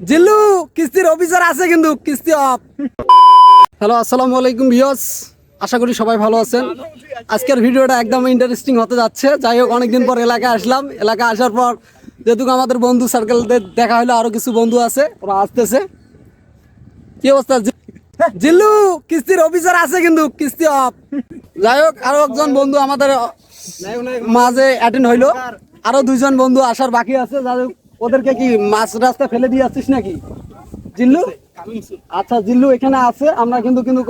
জিল্লু কিস্তির অফিসার আছে কিন্তু কিস্তি অফ। হ্যালো, আসসালামু আলাইকুম ভিউয়ার্স, আশা করি সবাই ভালো আছেন। আজকের ভিডিওটা একদম ইন্টারেস্টিং হতে যাচ্ছে। যাই হোক, অনেকদিন পর এলাকায় আসলাম। এলাকায় আসার পর যেহেতু আমাদের বন্ধু সার্কেলদের দেখা হলো, আরো কিছু বন্ধু আছে, ওরা আসতেছে। কি অবস্থা জিল্লু? কিস্তির অফিসার আছে কিন্তু কিস্তি অফ। যাই হোক, আরো একজন বন্ধু আমাদের মাঝে অ্যাটেন্ড হইলো। আরো দুইজন বন্ধু আসার বাকি আছে। যাই হোক, ওদেরকে কি মাছ রাস্তা ফেলে দিয়ে আসছিস নাকি জিল্লু? আচ্ছা, জিল্লু এখানে আছে। আমরা কিন্তু কিন্তু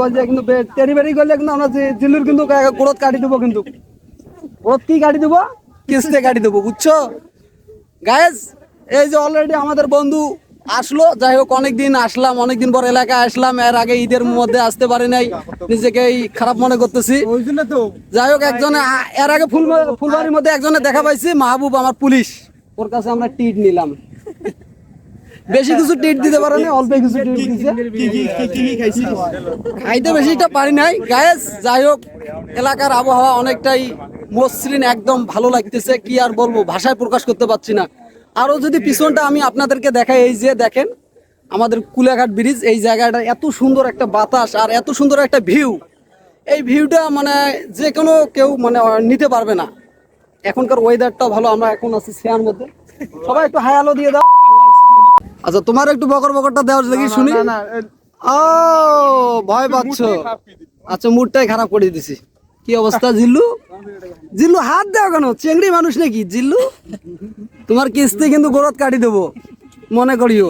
টেরিবেরি করলে কিন্তু আমরা জিল্লুর কিন্তু গোড়ত কাটি দেবো, কিন্তু গোড়ত কি কাটি দেবো, কিস্তে কাটি দেবো, বুঝছো গায়েস? এই যে অলরেডি আমাদের বন্ধু আসলো। যাই হোক, অনেকদিন আসলাম, অনেকদিন পর এলাকায় আসলাম। এর আগে ঈদের মধ্যে আসতে পারি নাই, নিজেকেই খারাপ মনে করতেছি। যাই হোক, একজনে এর আগে ফুলবাড়ির মধ্যে একজনে দেখা পাইছি, মাহবুব আমার পুলিশ। ওর কাছে আমরা টিট নিলাম। বেশি কিছু টিট দিতে পারে না, অল্প কিছু টিট দিছে। খাইতে বেশিটা পারি নাই গায়েস। যাই হোক, এলাকার আবহাওয়া অনেকটাই মসৃণ, একদম ভালো লাগতেছে। কি আর বলবো, ভাষায় প্রকাশ করতে পারছি না। আরো যদি পিছনটা আমি আপনাদেরকে দেখাই, এই যে দেখেন আমাদের কুলাঘাট ব্রিজ, এই জায়গাটা এত সুন্দর একটা বাতাস আর এত সুন্দর একটা ভিউ। এই ভিউটা মানে যে কোনো কেউ মানে নিতে পারবে না। এখনকার ওয়েদারটাও ভালো। আমরা এখন আছি শেয়ার মধ্যে। সবাই একটু হাই আলো দিয়ে দাও। আচ্ছা, তোমার একটু বকরটা দেওয়ার দেখি শুনি। ও, ভয় পাচ্ছ? আচ্ছা, মুডটাই খারাপ করে দিছি। কি অবস্থা জিল্লু? জিল্লু হাত দাও কেন? চেংড়ি মানুষ নাকি জিল্লু? তোমার কিস্তি কিন্তু গোড়ত কাটি দেবো, মনে করিও।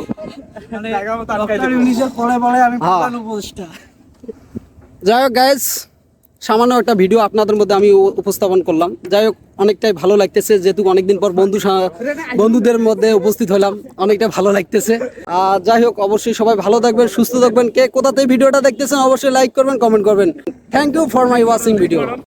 যাই হোক গাইস, সামান্য একটা ভিডিও আপনাদের মধ্যে আমি উপস্থাপন করলাম। যাই হোক, অনেকটাই ভালো লাগতেছে, যেহেতু অনেকদিন পর বন্ধুদের মধ্যে উপস্থিত হলাম, অনেকটা ভালো লাগতেছে। যাই হোক, অবশ্যই সবাই ভালো থাকবেন, সুস্থ থাকবেন। কে কোথাতে ভিডিওটা দেখতেছেন অবশ্যই লাইক করবেন, কমেন্ট করবেন। Thank you for my watching video.